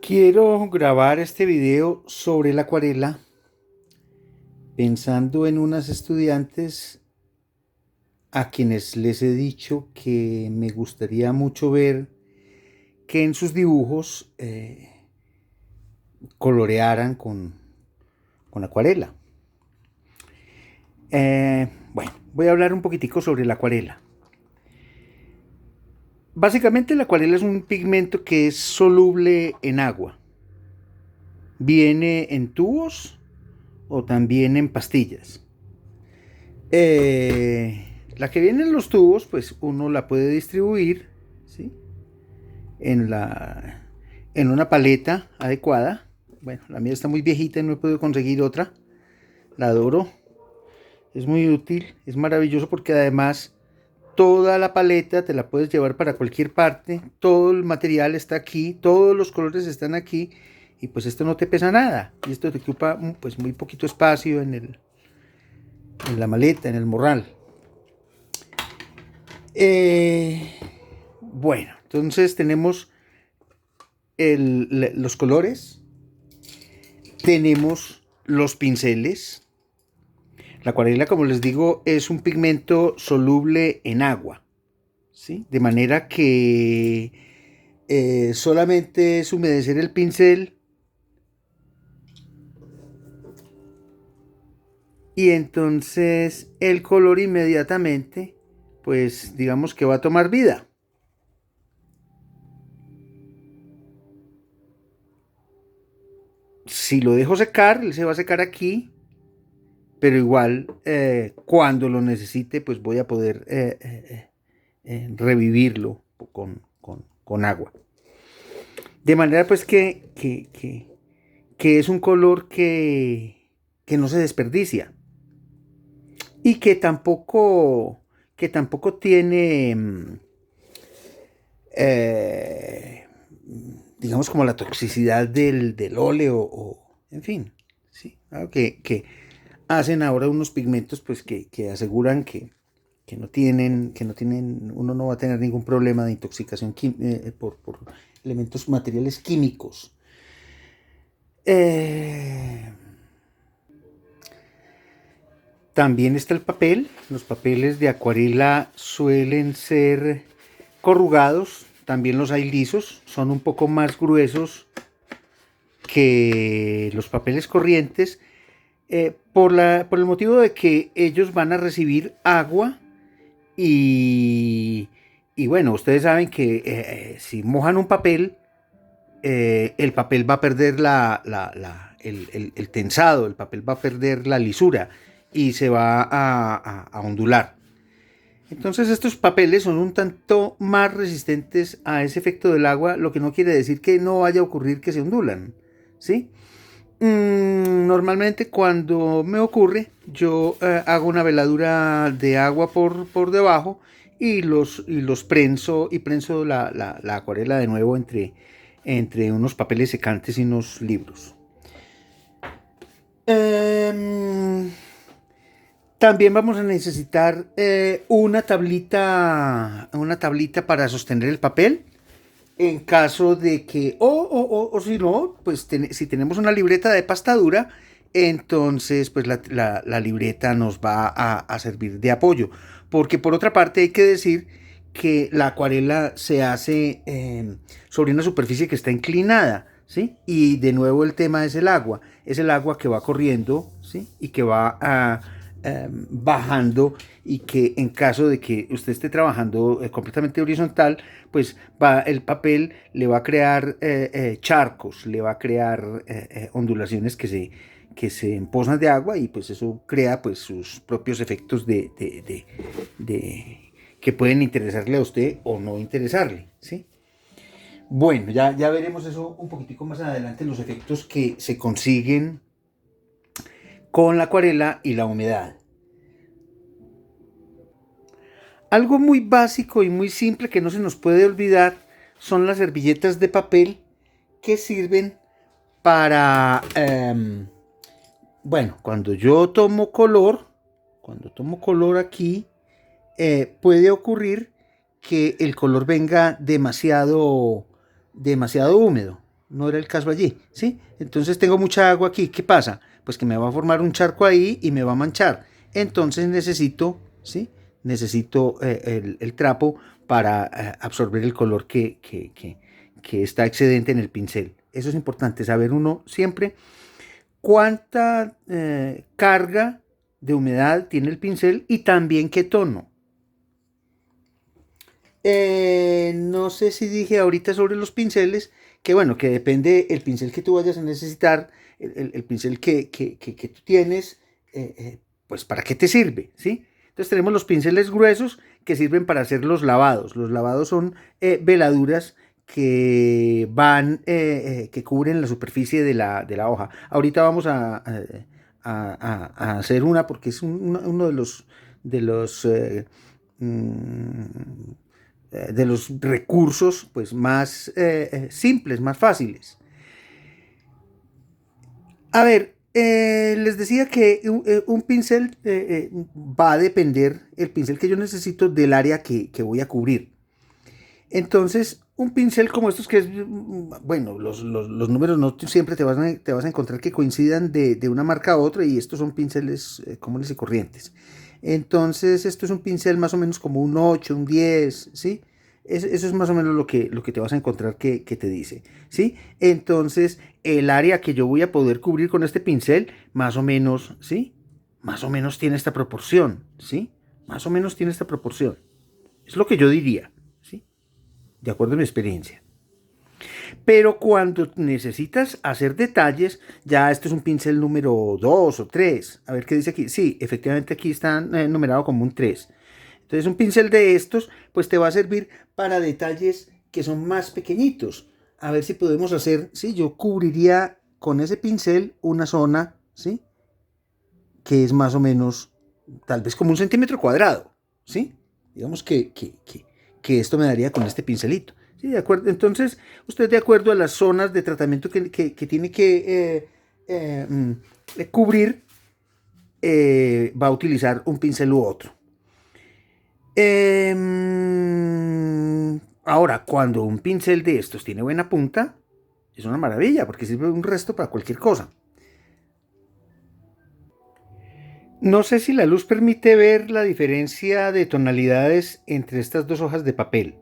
Quiero grabar este video sobre la acuarela pensando en unas estudiantes a quienes les he dicho que me gustaría mucho ver que en sus dibujos colorearan con acuarela. Bueno, voy a hablar un poquitico sobre la acuarela. Básicamente la acuarela es un pigmento que es soluble en agua. Viene en tubos o también en pastillas. La que viene en los tubos, pues uno la puede distribuir, ¿sí? en, la, en una paleta adecuada. Bueno, la mía está muy viejita y no he podido conseguir otra. La adoro. Es muy útil, es maravilloso porque además toda la paleta te la puedes llevar para cualquier parte. Todo el material está aquí, todos los colores están aquí y pues esto no te pesa nada. Y esto te ocupa pues muy poquito espacio en la maleta, en el morral. Bueno, entonces tenemos los colores, tenemos los pinceles. La acuarela, como les digo, es un pigmento soluble en agua, ¿sí? De manera que solamente es humedecer el pincel y entonces el color inmediatamente, pues digamos que va a tomar vida. Si lo dejo secar, él se va a secar aquí, pero igual cuando lo necesite, pues voy a poder revivirlo con agua. De manera pues que es un color que no se desperdicia y que tampoco tiene, eh, digamos, como la toxicidad del óleo o, en fin, ¿sí? Que hacen ahora unos pigmentos pues que aseguran que no tienen, uno no va a tener ningún problema de intoxicación por elementos materiales químicos. También está el papel. Los papeles de acuarela suelen ser corrugados, también los hay lisos, son un poco más gruesos que los papeles corrientes, por el motivo de que ellos van a recibir agua y, y bueno, ustedes saben que si mojan un papel, el papel va a perder el tensado, el papel va a perder la lisura y se va a ondular. Entonces estos papeles son un tanto más resistentes a ese efecto del agua, lo que no quiere decir que no vaya a ocurrir que se ondulan, ¿sí? Normalmente cuando me ocurre, yo hago una veladura de agua por debajo y los prenso y prenso la acuarela de nuevo entre unos papeles secantes y unos libros. También vamos a necesitar una tablita para sostener el papel en caso de que, o si no, pues si tenemos una libreta de pastadura, entonces pues la libreta nos va a servir de apoyo. Porque por otra parte hay que decir que la acuarela se hace sobre una superficie que está inclinada, ¿sí? Y de nuevo el tema es el agua que va corriendo, ¿sí? Y que va bajando y que en caso de que usted esté trabajando completamente horizontal, pues el papel le va a crear charcos, le va a crear ondulaciones que se emposan de agua y pues eso crea pues sus propios efectos que pueden interesarle a usted o no interesarle, ¿sí? Bueno, ya veremos eso un poquitico más adelante, los efectos que se consiguen con la acuarela y la humedad. Algo muy básico y muy simple que no se nos puede olvidar son las servilletas de papel que sirven para, bueno, cuando tomo color aquí, puede ocurrir que el color venga demasiado húmedo, no era el caso allí, ¿sí? Entonces tengo mucha agua aquí, ¿qué pasa? Pues que me va a formar un charco ahí y me va a manchar. Entonces necesito, ¿sí? Necesito el trapo para absorber el color que está excedente en el pincel. Eso es importante, saber uno siempre cuánta carga de humedad tiene el pincel y también qué tono. No sé si dije ahorita sobre los pinceles, que bueno, que depende el pincel que tú vayas a necesitar, el pincel que tú tienes, pues para qué te sirve, ¿sí? Entonces tenemos los pinceles gruesos que sirven para hacer los lavados. Los lavados son veladuras que van, que cubren la superficie de la hoja. Ahorita vamos a hacer una porque es uno de los mm, de los recursos pues más simples, más fáciles. A ver, les decía que un pincel va a depender, el pincel que yo necesito del área que voy a cubrir. Entonces, un pincel como estos que es, bueno, los números no siempre te vas a encontrar que coincidan de una marca a otra y estos son pinceles comunes y corrientes. Entonces, esto es un pincel más o menos como un 8 un 10, ¿sí? Eso es más o menos lo que te vas a encontrar que te dice, ¿sí? Entonces, el área que yo voy a poder cubrir con este pincel, más o menos, ¿sí? Más o menos tiene esta proporción, ¿sí? Más o menos tiene esta proporción. Es lo que yo diría, ¿sí? De acuerdo a mi experiencia. Pero cuando necesitas hacer detalles, ya esto es un pincel número 2 o 3. A ver qué dice aquí. Sí, efectivamente aquí está numerado como un 3. Entonces un pincel de estos pues te va a servir para detalles que son más pequeñitos. A ver si podemos hacer, sí, yo cubriría con ese pincel una zona, ¿sí? Que es más o menos tal vez como un centímetro cuadrado, ¿sí? Digamos que esto me daría con este pincelito. ¿Sí? De acuerdo. Entonces, usted de acuerdo a las zonas de tratamiento que tiene que cubrir, va a utilizar un pincel u otro. Eh, Ahora, cuando un pincel de estos tiene buena punta, es una maravilla porque sirve un resto para cualquier cosa. No sé si la luz permite ver la diferencia de tonalidades entre estas dos hojas de papel.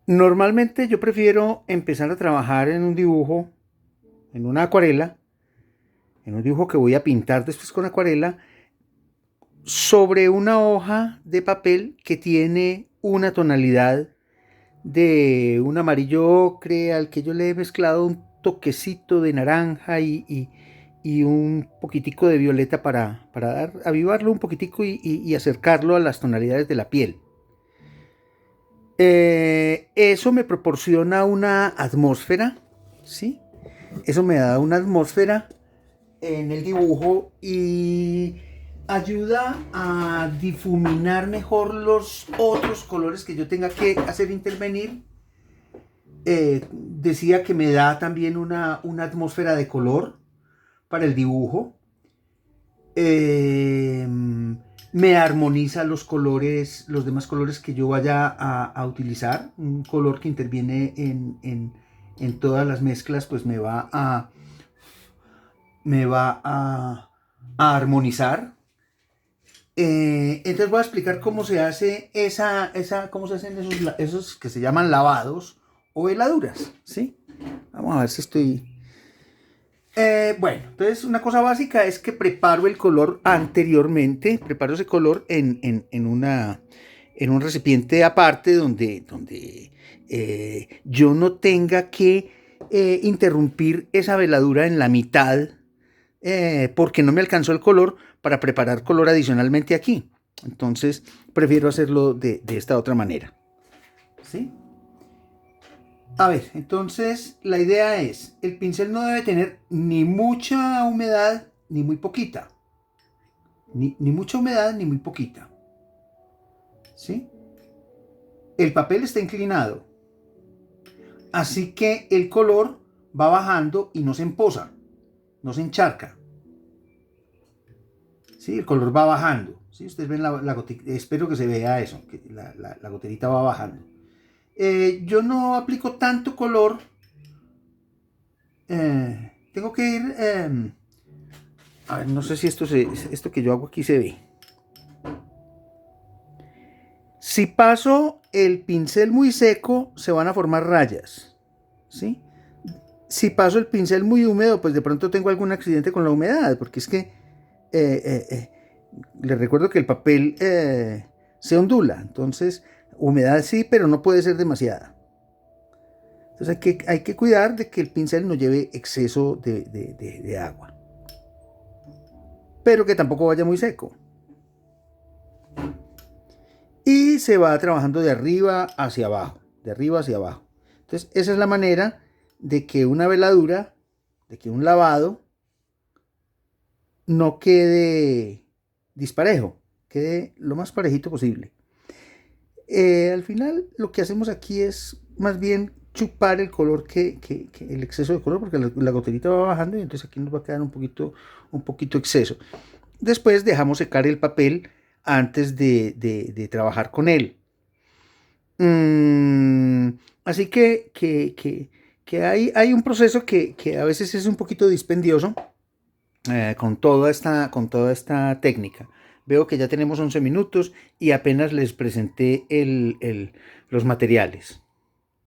Normalmente yo prefiero empezar a trabajar en un dibujo, en una acuarela, en un dibujo que voy a pintar después con acuarela, sobre una hoja de papel que tiene una tonalidad de un amarillo ocre al que yo le he mezclado un toquecito de naranja y un poquitico de violeta para avivarlo un poquitico y acercarlo a las tonalidades de la piel. Eso me proporciona una atmósfera, ¿sí? Eso me da una atmósfera en el dibujo y ayuda a difuminar mejor los otros colores que yo tenga que hacer intervenir. Decía que me da también una atmósfera de color para el dibujo. Me armoniza los colores, los demás colores que yo vaya a utilizar. Un color que interviene en todas las mezclas, pues me va a armonizar. Entonces voy a explicar cómo se hace cómo se hacen esos que se llaman lavados o heladuras, ¿sí? Vamos a ver si estoy... bueno, entonces una cosa básica es que preparo el color anteriormente, preparo ese color en un recipiente aparte donde yo no tenga que interrumpir esa veladura en la mitad porque no me alcanzó el color para preparar color adicionalmente aquí. Entonces prefiero hacerlo de esta otra manera. ¿Sí? A ver, entonces la idea es, el pincel no debe tener ni mucha humedad ni muy poquita. Ni mucha humedad ni muy poquita. ¿Sí? El papel está inclinado. Así que el color va bajando y no se empoza, no se encharca. ¿Sí? El color va bajando. ¿Sí? Ustedes ven la goterita, espero que se vea eso, que la goterita va bajando. Yo no aplico tanto color. Tengo que ir... a ver, no sé si esto que yo hago aquí se ve. Si paso el pincel muy seco, se van a formar rayas, ¿sí? Si paso el pincel muy húmedo, pues de pronto tengo algún accidente con la humedad, porque es que les recuerdo que el papel se ondula, entonces humedad sí, pero no puede ser demasiada. Entonces hay que cuidar de que el pincel no lleve exceso de agua, pero que tampoco vaya muy seco. Y se va trabajando de arriba hacia abajo, de arriba hacia abajo. Entonces esa es la manera de que una veladura, de que un lavado no quede disparejo, quede lo más parejito posible. Al final lo que hacemos aquí es más bien chupar el color que el exceso de color, porque la goterita va bajando y entonces aquí nos va a quedar un poquito exceso. Después dejamos secar el papel antes de trabajar con él. Así que hay un proceso que a veces es un poquito dispendioso con toda esta técnica. Veo que ya tenemos 11 minutos y apenas les presenté los materiales.